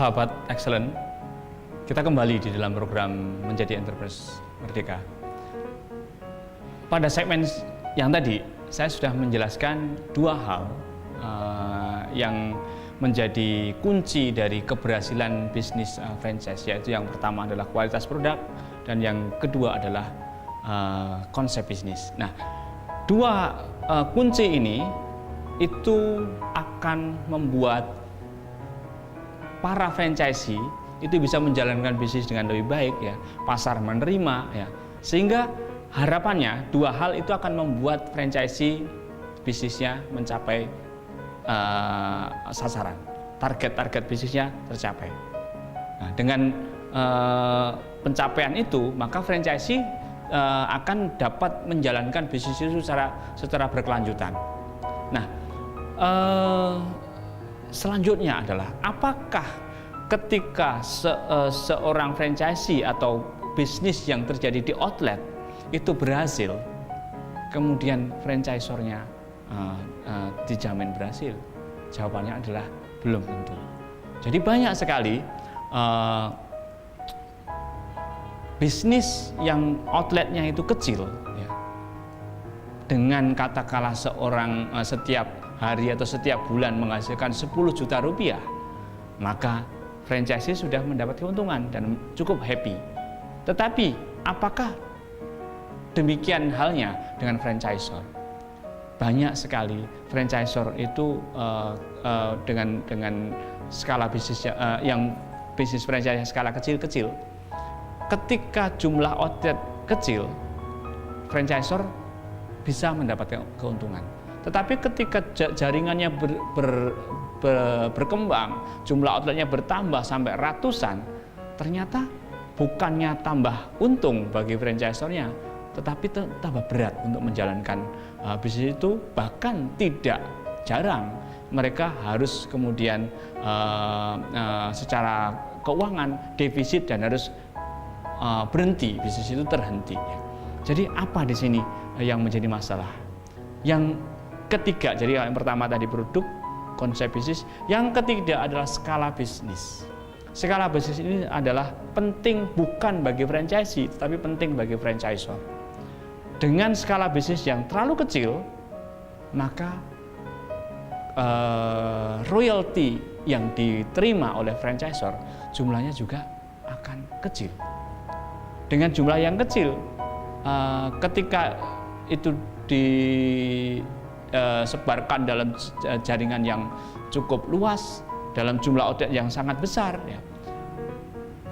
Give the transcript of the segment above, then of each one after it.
Sahabat Excellent, kita kembali di dalam program Menjadi Entrepreneurs Merdeka. Pada segmen yang tadi, saya sudah menjelaskan dua hal yang menjadi kunci dari keberhasilan bisnis franchise, yaitu yang pertama adalah kualitas produk dan yang kedua adalah konsep bisnis. Nah, dua kunci ini itu akan membuat para franchisee itu bisa menjalankan bisnis dengan lebih baik, ya, pasar menerima, ya, sehingga harapannya dua hal itu akan membuat franchisee bisnisnya mencapai sasaran, target bisnisnya tercapai. Nah, dengan pencapaian itu maka franchisee akan dapat menjalankan bisnis itu secara berkelanjutan. Nah, selanjutnya adalah apakah ketika seorang franchisee atau bisnis yang terjadi di outlet itu berhasil, kemudian franchisornya dijamin berhasil? Jawabannya adalah belum tentu. Jadi banyak sekali bisnis yang outletnya itu kecil, ya, dengan katakanlah seorang setiap hari atau setiap bulan menghasilkan 10 juta rupiah, maka franchisee sudah mendapat keuntungan dan cukup happy. Tetapi apakah demikian halnya dengan franchisor? Banyak sekali franchisor itu dengan skala bisnis yang bisnis franchise skala kecil-kecil, ketika jumlah outlet kecil, franchisor bisa mendapat keuntungan. Tetapi ketika jaringannya berkembang, jumlah outletnya bertambah sampai ratusan, ternyata bukannya tambah untung bagi franchisornya, tetapi tambah berat untuk menjalankan bisnis itu. Bahkan tidak jarang mereka harus kemudian secara keuangan defisit dan harus berhenti, bisnis itu terhenti. Jadi apa di sini yang menjadi masalah? Yang ketiga, jadi yang pertama tadi produk, konsep bisnis, yang ketiga adalah skala bisnis. Skala bisnis ini adalah penting bukan bagi franchisee, tetapi penting bagi franchisor. Dengan skala bisnis yang terlalu kecil, maka royalti yang diterima oleh franchisor jumlahnya juga akan kecil. Dengan jumlah yang kecil, ketika itu disebarkan dalam jaringan yang cukup luas, dalam jumlah outlet yang sangat besar, ya,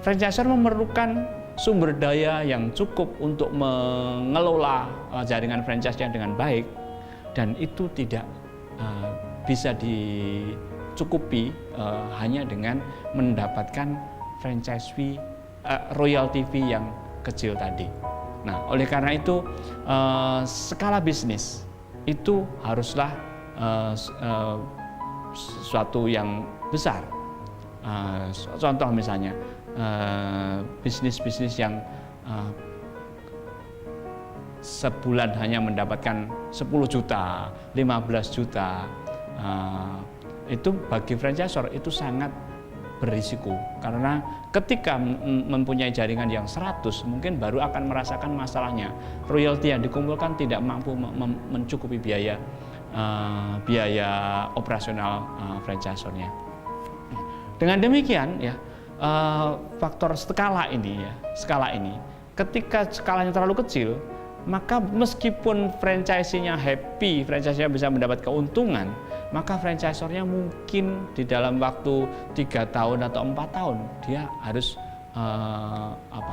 franchisor memerlukan sumber daya yang cukup untuk mengelola jaringan franchise-nya dengan baik, dan itu tidak bisa dicukupi hanya dengan mendapatkan franchise fee, royalty fee yang kecil tadi. Nah, oleh karena itu skala bisnis itu haruslah sesuatu yang besar. Contoh misalnya bisnis-bisnis yang sebulan hanya mendapatkan 10 juta, 15 juta, itu bagi franchisor itu sangat berisiko, karena ketika mempunyai jaringan yang 100 mungkin baru akan merasakan masalahnya. Royalti yang dikumpulkan tidak mampu mencukupi biaya operasional franchisornya. Dengan demikian, ya, faktor skala ini, ketika skalanya terlalu kecil, maka meskipun franchisee-nya happy, franchisee-nya bisa mendapat keuntungan, maka franchisornya mungkin di dalam waktu 3 tahun atau 4 tahun dia harus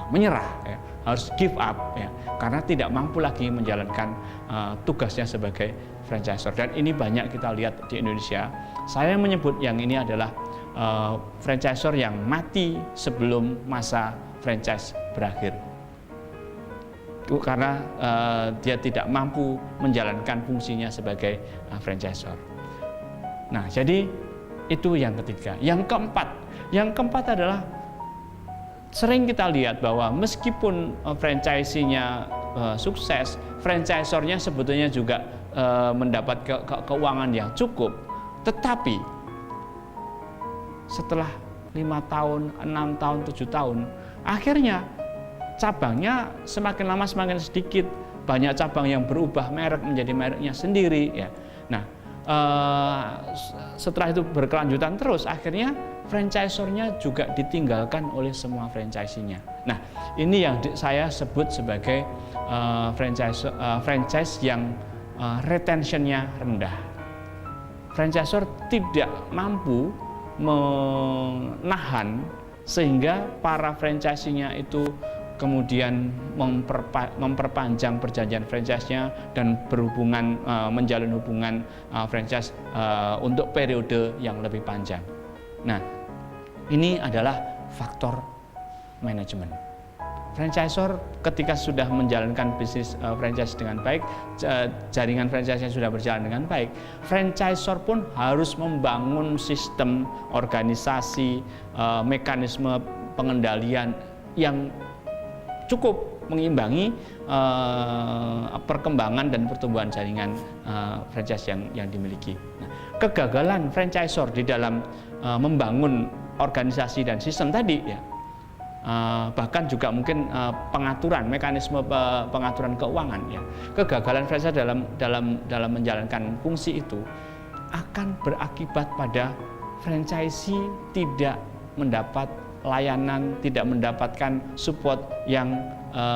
menyerah, ya, harus give up, ya, karena tidak mampu lagi menjalankan tugasnya sebagai franchisor. Dan ini banyak kita lihat di Indonesia. Saya menyebut yang ini adalah franchisor yang mati sebelum masa franchise berakhir, karena dia tidak mampu menjalankan fungsinya sebagai franchisor. Nah, jadi itu yang ketiga. Yang keempat adalah sering kita lihat bahwa meskipun franchisee-nya sukses, franchisornya sebetulnya juga mendapat keuangan yang cukup, tetapi setelah 5 tahun, 6 tahun, 7 tahun, akhirnya cabangnya semakin lama semakin sedikit, banyak cabang yang berubah merek menjadi mereknya sendiri ya. Nah, setelah itu berkelanjutan terus, akhirnya franchisornya juga ditinggalkan oleh semua franchisee-nya. Nah, ini yang saya sebut sebagai franchise yang retention-nya rendah. Franchisor tidak mampu menahan sehingga para franchisee-nya itu kemudian memperpanjang perjanjian franchise-nya dan berhubungan menjalin hubungan franchise untuk periode yang lebih panjang. Nah, ini adalah faktor manajemen. Franchisor ketika sudah menjalankan bisnis franchise dengan baik, jaringan franchise-nya sudah berjalan dengan baik, franchisor pun harus membangun sistem organisasi, mekanisme pengendalian yang cukup mengimbangi perkembangan dan pertumbuhan jaringan franchise yang dimiliki. Nah, kegagalan franchisor di dalam membangun organisasi dan sistem tadi ya, bahkan juga mungkin pengaturan mekanisme pengaturan keuangan ya, kegagalan franchise dalam menjalankan fungsi itu akan berakibat pada franchisee tidak mendapat layanan, tidak mendapatkan support yang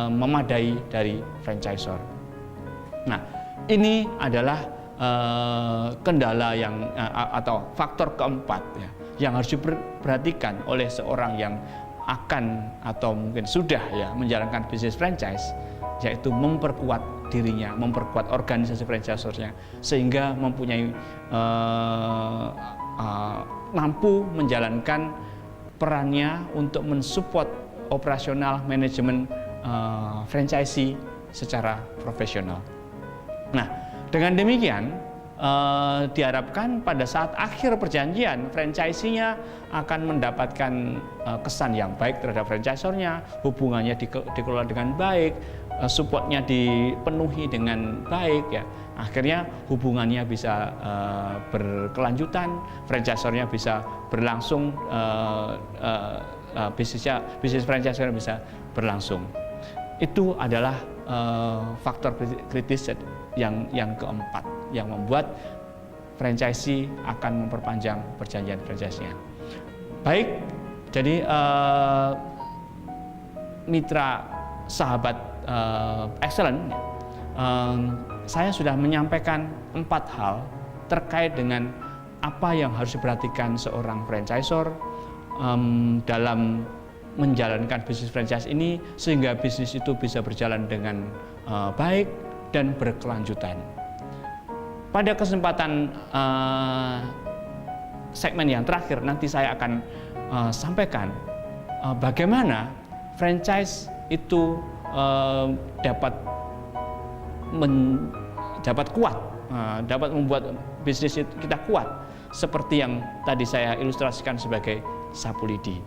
memadai dari franchisor. Nah, ini adalah kendala yang atau faktor keempat ya, yang harus diperhatikan oleh seorang yang akan atau mungkin sudah ya menjalankan bisnis franchise, yaitu memperkuat dirinya, memperkuat organisasi franchisornya sehingga mempunyai mampu menjalankan perannya untuk mensupport operasional manajemen franchisee secara profesional. Nah, dengan demikian diharapkan pada saat akhir perjanjian franchisee-nya akan mendapatkan kesan yang baik terhadap franchisornya, hubungannya dikelola dengan baik, supportnya dipenuhi dengan baik ya. Akhirnya hubungannya bisa berkelanjutan, franchisornya bisa berlangsung, bisnis franchisornya bisa berlangsung. Itu adalah faktor kritis yang keempat yang membuat franchisee akan memperpanjang perjanjian franchise-nya. Baik, jadi mitra sahabat excellent, saya sudah menyampaikan 4 hal terkait dengan apa yang harus diperhatikan seorang franchisor dalam menjalankan bisnis franchise ini sehingga bisnis itu bisa berjalan dengan baik dan berkelanjutan. Pada kesempatan segmen yang terakhir nanti saya akan sampaikan bagaimana franchise itu dapat kuat, dapat membuat bisnis kita kuat seperti yang tadi saya ilustrasikan sebagai sapu lidi.